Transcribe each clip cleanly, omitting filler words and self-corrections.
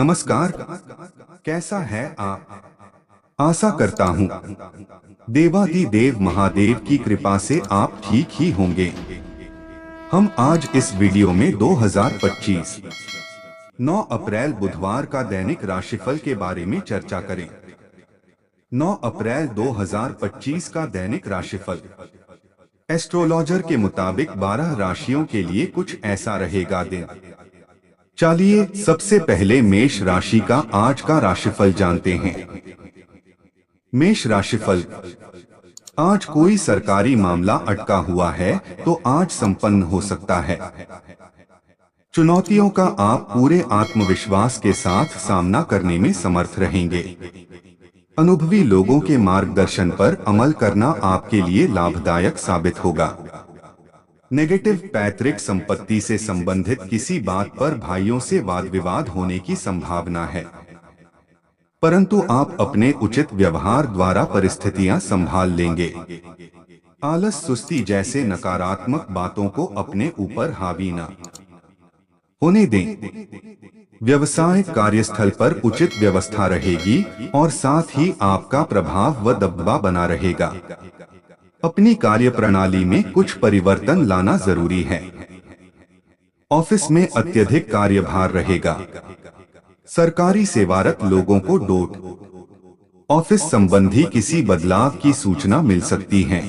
नमस्कार। कैसा है आप? आशा करता हूँ देवाधिदेव महादेव की कृपा से आप ठीक ही होंगे। हम आज इस वीडियो में 2025 9 अप्रैल बुधवार का दैनिक राशिफल के बारे में चर्चा करें। 9 अप्रैल 2025 का दैनिक राशिफल एस्ट्रोलॉजर के मुताबिक 12 राशियों के लिए कुछ ऐसा रहेगा दिन। चलिए सबसे पहले मेष राशि का आज का राशिफल जानते हैं। मेष राशिफल, आज कोई सरकारी मामला अटका हुआ है तो आज संपन्न हो सकता है। चुनौतियों का आप पूरे आत्मविश्वास के साथ सामना करने में समर्थ रहेंगे। अनुभवी लोगों के मार्गदर्शन पर अमल करना आपके लिए लाभदायक साबित होगा। नेगेटिव, पैतृक संपत्ति से संबंधित किसी बात पर भाइयों से वाद विवाद होने की संभावना है, परंतु आप अपने उचित व्यवहार द्वारा परिस्थितियां संभाल लेंगे। आलस, सुस्ती जैसे नकारात्मक बातों को अपने ऊपर हावी न होने दें। व्यवसाय कार्यस्थल पर उचित व्यवस्था रहेगी और साथ ही आपका प्रभाव व दबदबा बना रहेगा। अपनी कार्य प्रणाली में कुछ परिवर्तन लाना जरूरी है। ऑफिस में अत्यधिक कार्यभार रहेगा। सरकारी सेवारत लोगों को डोट, ऑफिस संबंधी किसी बदलाव की सूचना मिल सकती है।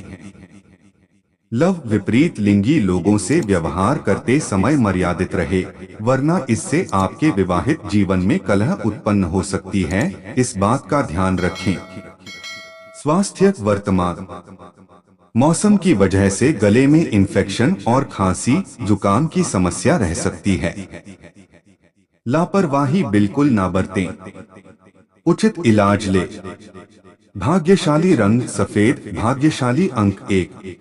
लव, विपरीत लिंगी लोगों से व्यवहार करते समय मर्यादित रहे, वरना इससे आपके विवाहित जीवन में कलह उत्पन्न हो सकती है, इस बात का ध्यान रखें। स्वास्थ्य, वर्तमान मौसम की वजह से गले में इन्फेक्शन और खांसी जुकाम की समस्या रह सकती है। लापरवाही बिल्कुल ना बरतें, उचित इलाज ले। भाग्यशाली रंग सफेद, भाग्यशाली अंक 1।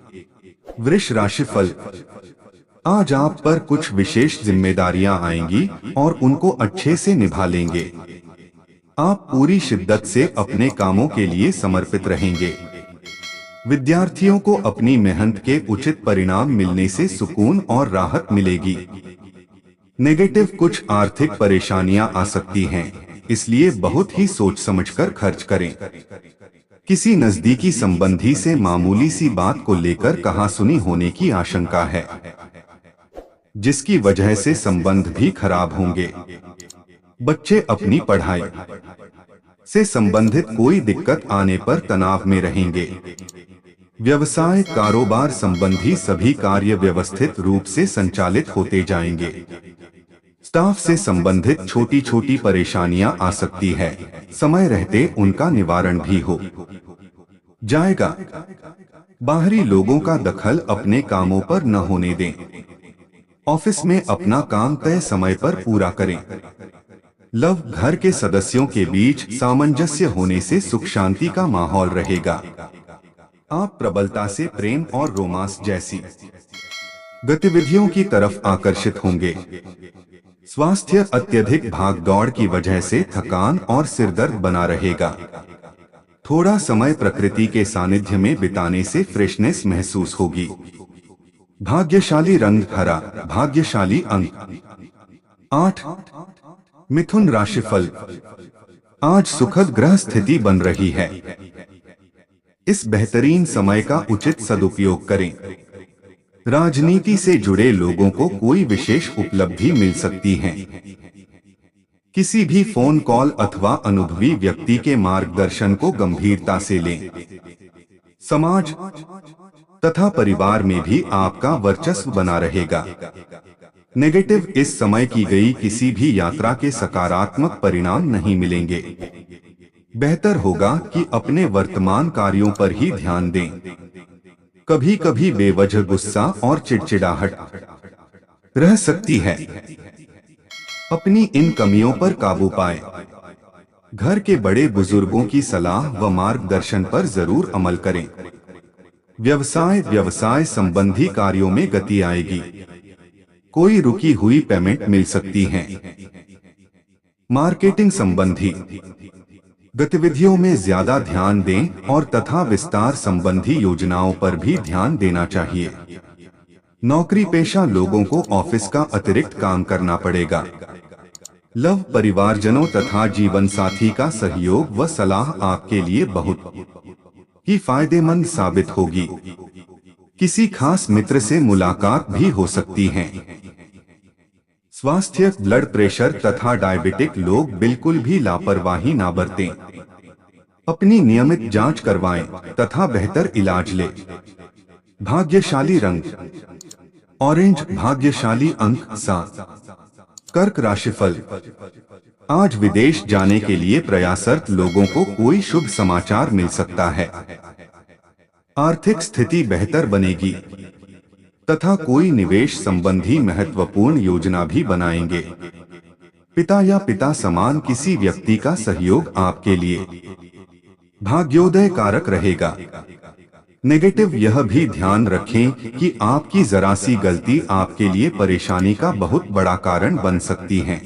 वृष राशिफल, आज आप पर कुछ विशेष जिम्मेदारियां आएंगी और उनको अच्छे से निभा लेंगे। आप पूरी शिद्दत से अपने कामों के लिए समर्पित रहेंगे। विद्यार्थियों को अपनी मेहनत के उचित परिणाम मिलने से सुकून और राहत मिलेगी। नेगेटिव, कुछ आर्थिक परेशानियां आ सकती हैं, इसलिए बहुत ही सोच समझकर खर्च करें। किसी नजदीकी संबंधी से मामूली सी बात को लेकर कहासुनी होने की आशंका है, जिसकी वजह से संबंध भी खराब होंगे। बच्चे अपनी पढ़ाई से संबंधित कोई दिक्कत आने पर तनाव में रहेंगे। व्यवसाय कारोबार संबंधी सभी कार्य व्यवस्थित रूप से संचालित होते जाएंगे। स्टाफ से संबंधित छोटी छोटी परेशानियां आ सकती है, समय रहते उनका निवारण भी हो जाएगा। बाहरी लोगों का दखल अपने कामों पर न होने दें। ऑफिस में अपना काम तय समय पर पूरा करें। लव, घर के सदस्यों के बीच सामंजस्य होने से सुख शांति का माहौल रहेगा। आप प्रबलता से प्रेम और रोमांस जैसी गतिविधियों की तरफ आकर्षित होंगे। स्वास्थ्य, अत्यधिक भागदौड़ की वजह से थकान और सिरदर्द बना रहेगा। थोड़ा समय प्रकृति के सानिध्य में बिताने से फ्रेशनेस महसूस होगी। भाग्यशाली रंग हरा, भाग्यशाली अंक 8। मिथुन राशिफल, आज सुखद ग्रह स्थिति बन रही है। इस बेहतरीन समय का उचित सदुपयोग करें। राजनीति से जुड़े लोगों को कोई विशेष उपलब्धि मिल सकती है। किसी भी फोन कॉल अथवा अनुभवी व्यक्ति के मार्गदर्शन को गंभीरता से लें। समाज तथा परिवार में भी आपका वर्चस्व बना रहेगा। नेगेटिव, इस समय की गई किसी भी यात्रा के सकारात्मक परिणाम नहीं मिलेंगे। बेहतर होगा कि अपने वर्तमान कार्यों पर ही ध्यान दें। कभी कभी बेवजह गुस्सा और चिड़चिड़ाहट रह सकती है, अपनी इन कमियों पर काबू पाएं। घर के बड़े बुजुर्गों की सलाह व मार्गदर्शन पर जरूर अमल करें। व्यवसाय संबंधी कार्यों में गति आएगी। कोई रुकी हुई पेमेंट मिल सकती है। मार्केटिंग संबंधी गतिविधियों में ज्यादा ध्यान दें और तथा विस्तार संबंधी योजनाओं पर भी ध्यान देना चाहिए। नौकरी पेशा लोगों को ऑफिस का अतिरिक्त काम करना पड़ेगा। लव परिवारजनों तथा जीवन साथी का सहयोग व सलाह आपके लिए बहुत ही फायदेमंद साबित होगी। किसी खास मित्र से मुलाकात भी हो सकती है। स्वास्थ्य, ब्लड प्रेशर तथा डायबिटिक लोग बिल्कुल भी लापरवाही ना बरतें। अपनी नियमित जांच करवाएं तथा बेहतर इलाज लें। भाग्यशाली रंग ऑरेंज, भाग्यशाली अंक 7। कर्क राशिफल, आज विदेश जाने के लिए प्रयासरत लोगों को कोई शुभ समाचार मिल सकता है। आर्थिक स्थिति बेहतर बनेगी तथा कोई निवेश संबंधी महत्वपूर्ण योजना भी बनाएंगे। पिता या पिता समान किसी व्यक्ति का सहयोग आपके लिए भाग्योदय कारक रहेगा। नेगेटिव, यह भी ध्यान रखें कि आपकी जरा सी गलती आपके लिए परेशानी का बहुत बड़ा कारण बन सकती है।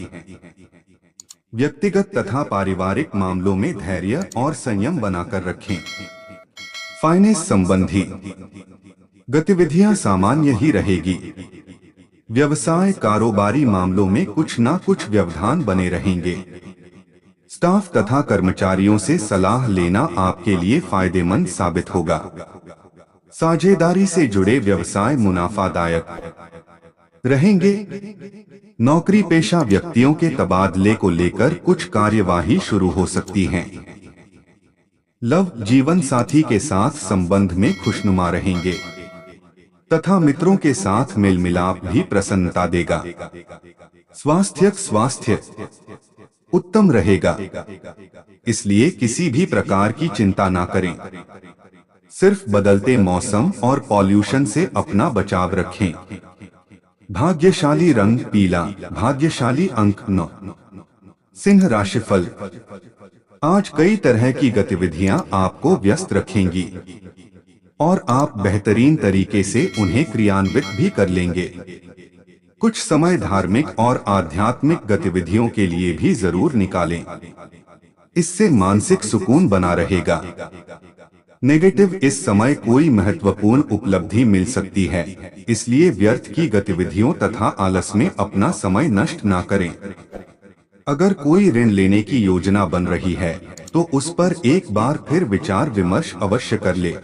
व्यक्तिगत तथा पारिवारिक मामलों में धैर्य और संयम बनाकर रखें। फाइनेंस संबंधी गतिविधियां सामान्य ही रहेगी। व्यवसाय, कारोबारी मामलों में कुछ ना कुछ व्यवधान बने रहेंगे। स्टाफ तथा कर्मचारियों से सलाह लेना आपके लिए फायदेमंद साबित होगा। साझेदारी से जुड़े व्यवसाय मुनाफादायक रहेंगे। नौकरी पेशा व्यक्तियों के तबादले को लेकर कुछ कार्यवाही शुरू हो सकती है। लव, जीवन साथी के साथ संबंध में खुशनुमा रहेंगे तथा मित्रों के साथ मेल मिलाप भी प्रसन्नता देगा। स्वास्थ्य उत्तम रहेगा, इसलिए किसी भी प्रकार की चिंता ना करें। सिर्फ बदलते मौसम और पॉल्यूशन से अपना बचाव रखें। भाग्यशाली रंग पीला, भाग्यशाली अंक 9। सिंह राशिफल, आज कई तरह की गतिविधियां आपको व्यस्त रखेंगी और आप बेहतरीन तरीके से उन्हें क्रियान्वित भी कर लेंगे। कुछ समय धार्मिक और आध्यात्मिक गतिविधियों के लिए भी जरूर निकालें, इससे मानसिक सुकून बना रहेगा। नेगेटिव, इस समय कोई महत्वपूर्ण उपलब्धि मिल सकती है, इसलिए व्यर्थ की गतिविधियों तथा आलस में अपना समय नष्ट ना करें। अगर कोई ऋण लेने की योजना बन रही है तो उस पर एक बार फिर विचार विमर्श अवश्य कर ले।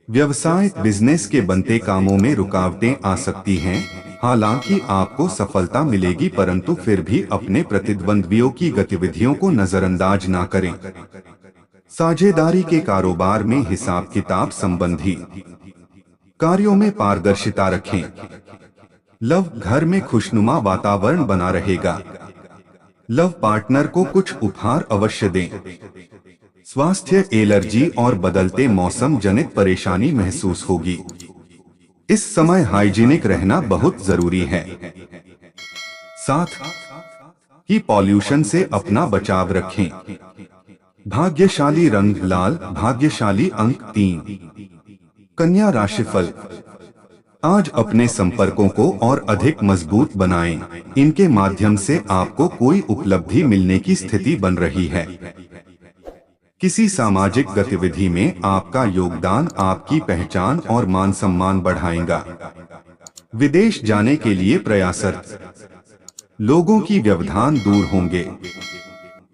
व्यवसाय, बिजनेस के बनते कामों में रुकावटें आ सकती हैं, हालांकि आपको सफलता मिलेगी, परंतु फिर भी अपने प्रतिद्वंद्वियों की गतिविधियों को नजरअंदाज ना करें। साझेदारी के कारोबार में हिसाब किताब संबंधी कार्यों में पारदर्शिता रखें। लव, घर में खुशनुमा वातावरण बना रहेगा। लव पार्टनर को कुछ उपहार अवश्य दें। स्वास्थ्य, एलर्जी और बदलते मौसम जनित परेशानी महसूस होगी। इस समय हाइजीनिक रहना बहुत जरूरी है। साथ ही पॉल्यूशन से अपना बचाव रखें। भाग्यशाली रंग लाल, भाग्यशाली अंक 3। कन्या राशिफल, आज अपने संपर्कों को और अधिक मजबूत बनाएं। इनके माध्यम से आपको कोई उपलब्धि मिलने की स्थिति बन रही है। किसी सामाजिक गतिविधि में आपका योगदान आपकी पहचान और मान सम्मान बढ़ाएगा। विदेश जाने के लिए प्रयासरत लोगों की व्यवधान दूर होंगे।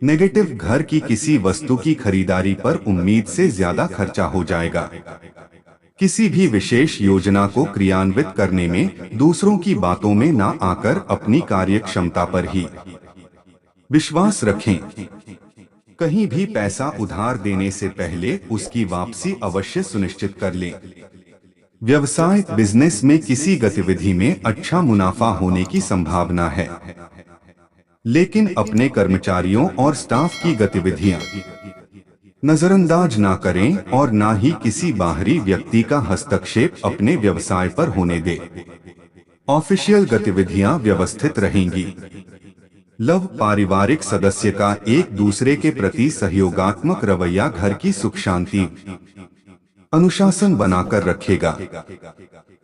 नेगेटिव, घर की किसी वस्तु की खरीदारी पर उम्मीद से ज्यादा खर्चा हो जाएगा। किसी भी विशेष योजना को क्रियान्वित करने में दूसरों की बातों में ना आकर अपनी कार्य क्षमता पर ही विश्वास रखें। कहीं भी पैसा उधार देने से पहले उसकी वापसी अवश्य सुनिश्चित कर लें। व्यवसाय, बिजनेस में किसी गतिविधि में अच्छा मुनाफा होने की संभावना है, लेकिन अपने कर्मचारियों और स्टाफ की गतिविधियां नजरअंदाज ना करें और ना ही किसी बाहरी व्यक्ति का हस्तक्षेप अपने व्यवसाय पर होने दें। ऑफिशियल गतिविधियां व्यवस्थित रहेंगी। लव, पारिवारिक सदस्य का एक दूसरे के प्रति सहयोगात्मक रवैया घर की सुख शांति अनुशासन बनाकर रखेगा।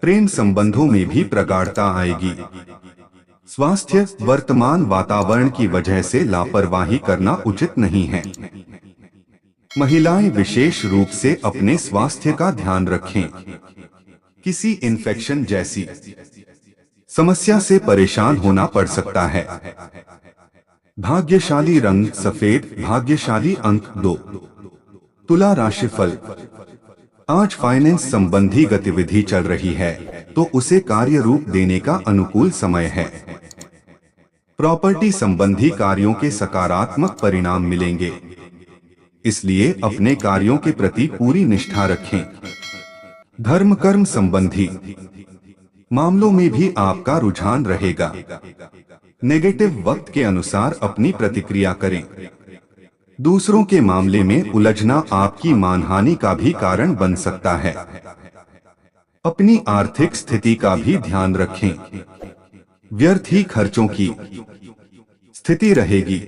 प्रेम संबंधों में भी प्रगाढ़ता आएगी। स्वास्थ्य, वर्तमान वातावरण की वजह से लापरवाही करना उचित नहीं है। महिलाएं विशेष रूप से अपने स्वास्थ्य का ध्यान रखें। किसी इन्फेक्शन जैसी समस्या से परेशान होना पड़ सकता है। भाग्यशाली रंग सफेद, भाग्यशाली अंक 2। तुला राशिफल। आज फाइनेंस संबंधी गतिविधि चल रही है तो उसे कार्य रूप देने का अनुकूल समय है। प्रॉपर्टी संबंधी कार्यों के सकारात्मक परिणाम मिलेंगे, इसलिए अपने कार्यों के प्रति पूरी निष्ठा रखें। धर्म कर्म संबंधी मामलों में भी आपका रुझान रहेगा। नेगेटिव वक्त के अनुसार अपनी प्रतिक्रिया करें। दूसरों के मामले में उलझना आपकी मानहानि का भी कारण बन सकता है। अपनी आर्थिक स्थिति का भी ध्यान रखें। व्यर्थ ही खर्चों की स्थिति रहेगी,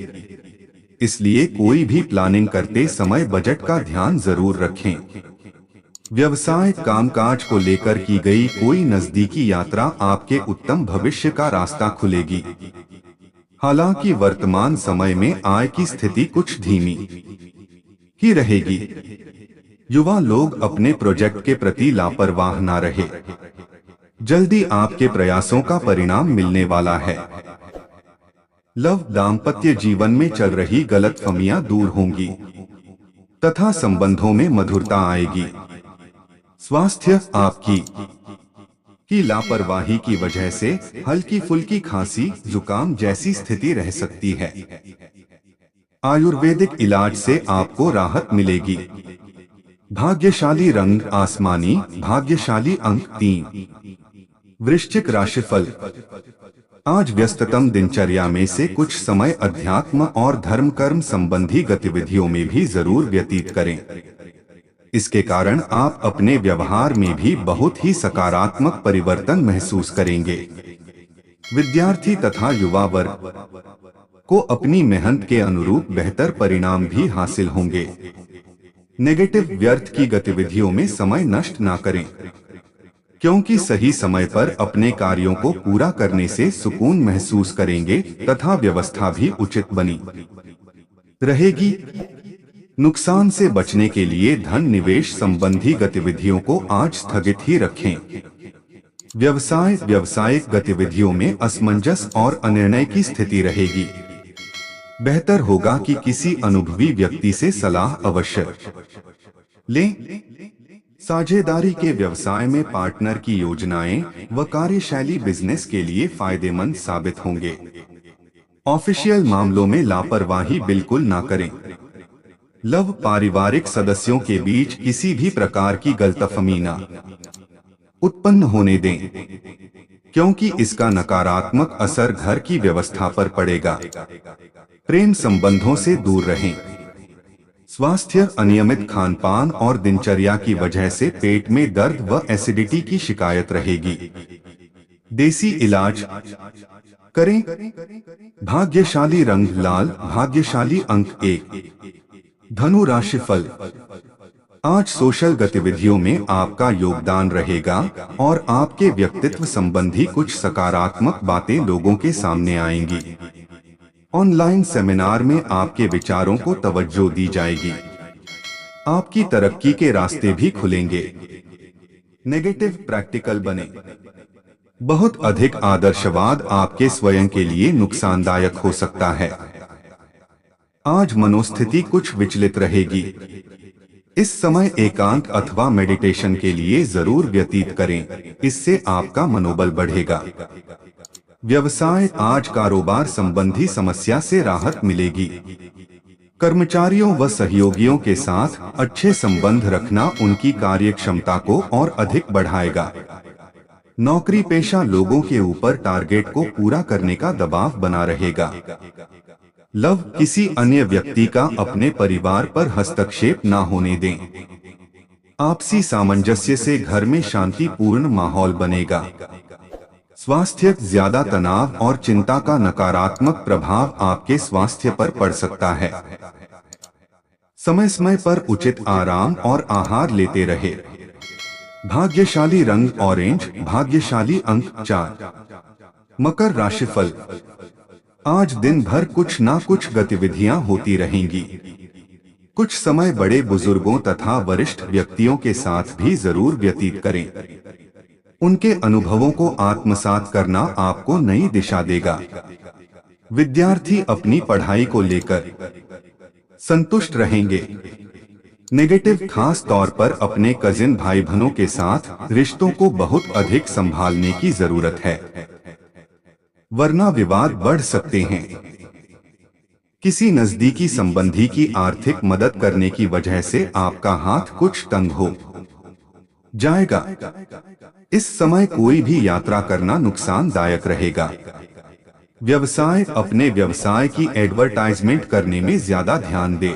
इसलिए कोई भी प्लानिंग करते समय बजट का ध्यान जरूर रखें। व्यवसाय कामकाज को लेकर की गई कोई नजदीकी यात्रा आपके उत्तम भविष्य का रास्ता खुलेगी। हालांकि वर्तमान समय में आय की स्थिति कुछ धीमी ही रहेगी। युवा लोग अपने प्रोजेक्ट के प्रति लापरवाह ना रहे। जल्दी आपके प्रयासों का परिणाम मिलने वाला है। लव दाम्पत्य जीवन में चल रही गलतफहमियां दूर होंगी तथा संबंधों में मधुरता आएगी। स्वास्थ्य आपकी लापरवाही की वजह से हल्की फुल्की खांसी जुकाम जैसी स्थिति रह सकती है। आयुर्वेदिक इलाज से आपको राहत मिलेगी। भाग्यशाली रंग आसमानी, भाग्यशाली अंक 3। वृश्चिक राशिफल। आज व्यस्ततम दिनचर्या में से कुछ समय अध्यात्म और धर्म कर्म संबंधी गतिविधियों में भी जरूर व्यतीत करें। इसके कारण आप अपने व्यवहार में भी बहुत ही सकारात्मक परिवर्तन महसूस करेंगे। विद्यार्थी तथा युवा वर्ग को अपनी मेहनत के अनुरूप बेहतर परिणाम भी हासिल होंगे। नेगेटिव व्यर्थ की गतिविधियों में समय नष्ट ना करें, क्योंकि सही समय पर अपने कार्यों को पूरा करने से सुकून महसूस करेंगे तथा व्यवस्था भी उचित बनी रहेगी। नुकसान से बचने के लिए धन निवेश संबंधी गतिविधियों को आज स्थगित ही रखें। व्यावसायिक गतिविधियों में असमंजस और अनिर्णय की स्थिति रहेगी। बेहतर होगा कि किसी अनुभवी व्यक्ति से सलाह अवश्य लें। साझेदारी के व्यवसाय में पार्टनर की योजनाएं व कार्यशैली बिजनेस के लिए फायदेमंद साबित होंगे। ऑफिशियल मामलों में लापरवाही बिल्कुल ना करें। लव पारिवारिक सदस्यों के बीच किसी भी प्रकार की गलतफहमी ना उत्पन्न होने दें, क्योंकि इसका नकारात्मक असर घर की व्यवस्था पर पड़ेगा। प्रेम संबंधों से दूर रहें। स्वास्थ्य अनियमित खानपान और दिनचर्या की वजह से पेट में दर्द व एसिडिटी की शिकायत रहेगी। देसी इलाज करें। भाग्यशाली रंग लाल, भाग्यशाली अंक 1। धनु राशिफल। आज सोशल गतिविधियों में आपका योगदान रहेगा और आपके व्यक्तित्व संबंधी कुछ सकारात्मक बातें लोगों के सामने आएंगी। ऑनलाइन सेमिनार में आपके विचारों को तवज्जो दी जाएगी। आपकी तरक्की के रास्ते भी खुलेंगे। नेगेटिव प्रैक्टिकल बने। बहुत अधिक आदर्शवाद आपके स्वयं के लिए नुकसानदायक हो सकता है। आज मनोस्थिति कुछ विचलित रहेगी। इस समय एकांत अथवा मेडिटेशन के लिए जरूर व्यतीत करें, इससे आपका मनोबल बढ़ेगा। व्यवसाय। आज कारोबार संबंधी समस्या से राहत मिलेगी। कर्मचारियों व सहयोगियों के साथ अच्छे संबंध रखना उनकी कार्यक्षमता को और अधिक बढ़ाएगा। नौकरी पेशा लोगों के ऊपर टारगेट को पूरा करने का दबाव बना रहेगा। लव। किसी अन्य व्यक्ति का अपने परिवार पर हस्तक्षेप न होने दें। आपसी सामंजस्य से घर में शांतिपूर्ण माहौल बनेगा। स्वास्थ्य। ज्यादा तनाव और चिंता का नकारात्मक प्रभाव आपके स्वास्थ्य पर पड़ सकता है। समय समय पर उचित आराम और आहार लेते रहे। भाग्यशाली रंग ऑरेंज, भाग्यशाली अंक 4। मकर राशिफल। आज दिन भर कुछ ना कुछ गतिविधियां होती रहेंगी। कुछ समय बड़े बुजुर्गों तथा वरिष्ठ व्यक्तियों के साथ भी जरूर व्यतीत करें। उनके अनुभवों को आत्मसात करना आपको नई दिशा देगा। विद्यार्थी अपनी पढ़ाई को लेकर संतुष्ट रहेंगे। नेगेटिव खास तौर पर अपने कजिन भाई बहनों के साथ रिश्तों को बहुत अधिक संभालने की जरूरत है, वरना विवाद बढ़ सकते हैं। किसी नजदीकी संबंधी की आर्थिक मदद करने की वजह से आपका हाथ कुछ तंग हो जाएगा। इस समय कोई भी यात्रा करना नुकसानदायक रहेगा। व्यवसाय, अपने व्यवसाय की एडवर्टाइजमेंट करने में ज्यादा ध्यान दें।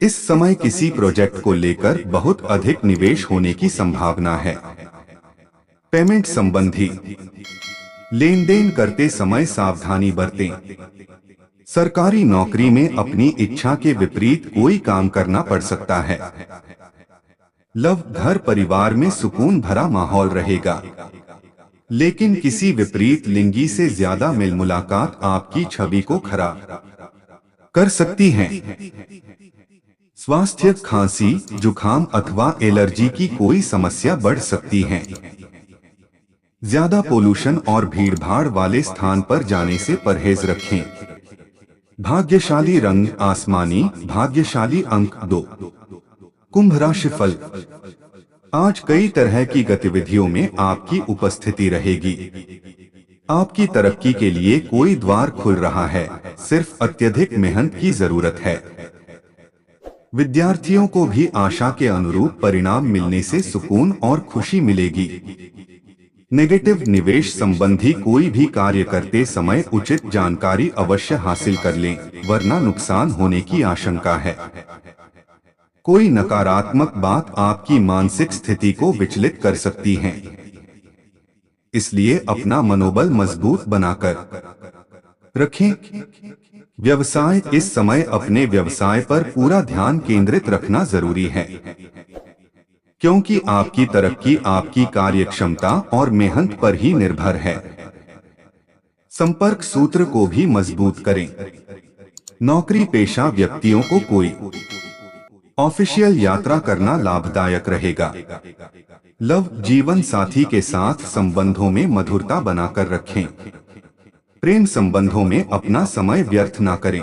इस समय किसी प्रोजेक्ट को लेकर बहुत अधिक निवेश होने की संभावना है। पेमेंट संबंधी लेन देन करते समय सावधानी बरतें। सरकारी नौकरी में अपनी इच्छा के विपरीत कोई काम करना पड़ सकता है। लव, घर परिवार में सुकून भरा माहौल रहेगा, लेकिन किसी विपरीत लिंगी से ज्यादा मिल मुलाकात आपकी छवि को खराब कर सकती है। स्वास्थ्य, खांसी, जुखाम अथवा एलर्जी की कोई समस्या बढ़ सकती है। ज्यादा पोल्यूशन और भीड़भाड़ वाले स्थान पर जाने से परहेज रखें। भाग्यशाली रंग आसमानी, भाग्यशाली अंक 2। कुंभ राशिफल। आज कई तरह की गतिविधियों में आपकी उपस्थिति रहेगी। आपकी तरक्की के लिए कोई द्वार खुल रहा है, सिर्फ अत्यधिक मेहनत की जरूरत है। विद्यार्थियों को भी आशा के अनुरूप परिणाम मिलने से सुकून और खुशी मिलेगी। नेगेटिव निवेश संबंधी कोई भी कार्य करते समय उचित जानकारी अवश्य हासिल कर लें, वरना नुकसान होने की आशंका है। कोई नकारात्मक बात आपकी मानसिक स्थिति को विचलित कर सकती है, इसलिए अपना मनोबल मजबूत बनाकर रखें। व्यवसाय, इस समय अपने व्यवसाय पर पूरा ध्यान केंद्रित रखना जरूरी है, क्योंकि आपकी तरक्की आपकी कार्यक्षमता और मेहनत पर ही निर्भर है। संपर्क सूत्र को भी मजबूत करें। नौकरी पेशा व्यक्तियों को कोई ऑफिशियल यात्रा करना लाभदायक रहेगा। लव, जीवन साथी के साथ संबंधों में मधुरता बनाकर रखें। प्रेम संबंधों में अपना समय व्यर्थ न करें।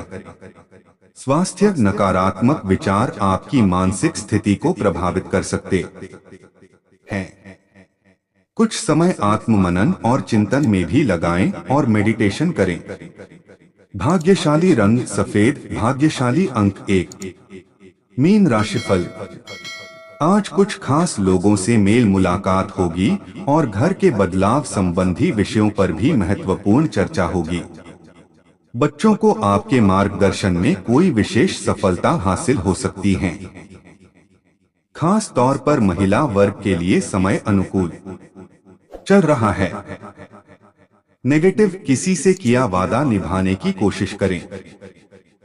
स्वास्थ्य, नकारात्मक विचार आपकी मानसिक स्थिति को प्रभावित कर सकते हैं। कुछ समय आत्ममनन और चिंतन में भी लगाएं और मेडिटेशन करें। भाग्यशाली रंग सफेद, भाग्यशाली अंक 1। मीन राशिफल। आज कुछ खास लोगों से मेल मुलाकात होगी और घर के बदलाव संबंधी विषयों पर भी महत्वपूर्ण चर्चा होगी। बच्चों को आपके मार्गदर्शन में कोई विशेष सफलता हासिल हो सकती है। खास तौर पर महिला वर्ग के लिए समय अनुकूल चल रहा है। नेगेटिव, किसी से किया वादा निभाने की कोशिश करें।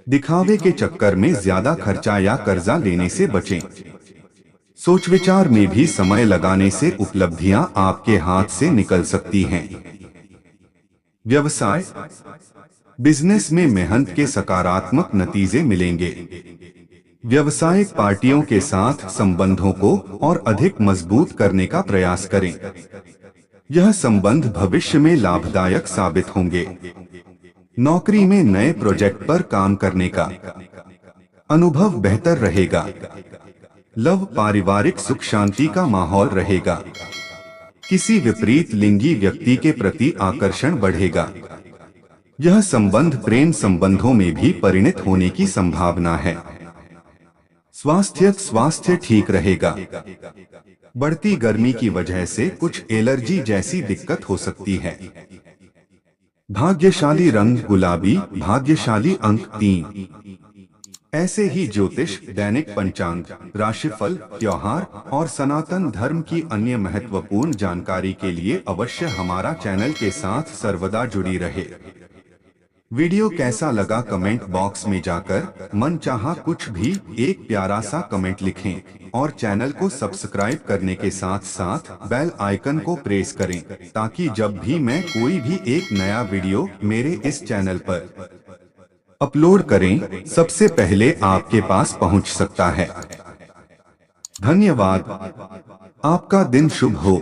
दिखावे के चक्कर में ज्यादा खर्चा या कर्जा लेने से बचें। सोच विचार में भी समय लगाने से उपलब्धियां आपके हाथ से निकल सकती हैं। व्यवसाय, बिजनेस में मेहनत के सकारात्मक नतीजे मिलेंगे। व्यावसायिक पार्टियों के साथ संबंधों को और अधिक मजबूत करने का प्रयास करें। यह संबंध भविष्य में लाभदायक साबित होंगे। नौकरी में नए प्रोजेक्ट पर काम करने का अनुभव बेहतर रहेगा। लव, पारिवारिक सुख शांति का माहौल रहेगा। किसी विपरीत लिंगी व्यक्ति के प्रति आकर्षण बढ़ेगा। यह संबंध प्रेम संबंधों में भी परिणत होने की संभावना है। स्वास्थ्य ठीक रहेगा। बढ़ती गर्मी की वजह से कुछ एलर्जी जैसी दिक्कत हो सकती है। भाग्यशाली रंग गुलाबी, भाग्यशाली अंक 3। ऐसे ही ज्योतिष, दैनिक पंचांग, राशिफल, त्योहार और सनातन धर्म की अन्य महत्वपूर्ण जानकारी के लिए अवश्य हमारा चैनल के साथ सर्वदा जुड़ी रहे। वीडियो कैसा लगा कमेंट बॉक्स में जाकर मनचाहा कुछ भी एक प्यारा सा कमेंट लिखें और चैनल को सब्सक्राइब करने के साथ साथ बेल आइकन को प्रेस करें, ताकि जब भी मैं कोई भी एक नया वीडियो मेरे इस चैनल पर अपलोड करें, सबसे पहले आपके पास पहुंच सकता है। धन्यवाद। आपका दिन शुभ हो।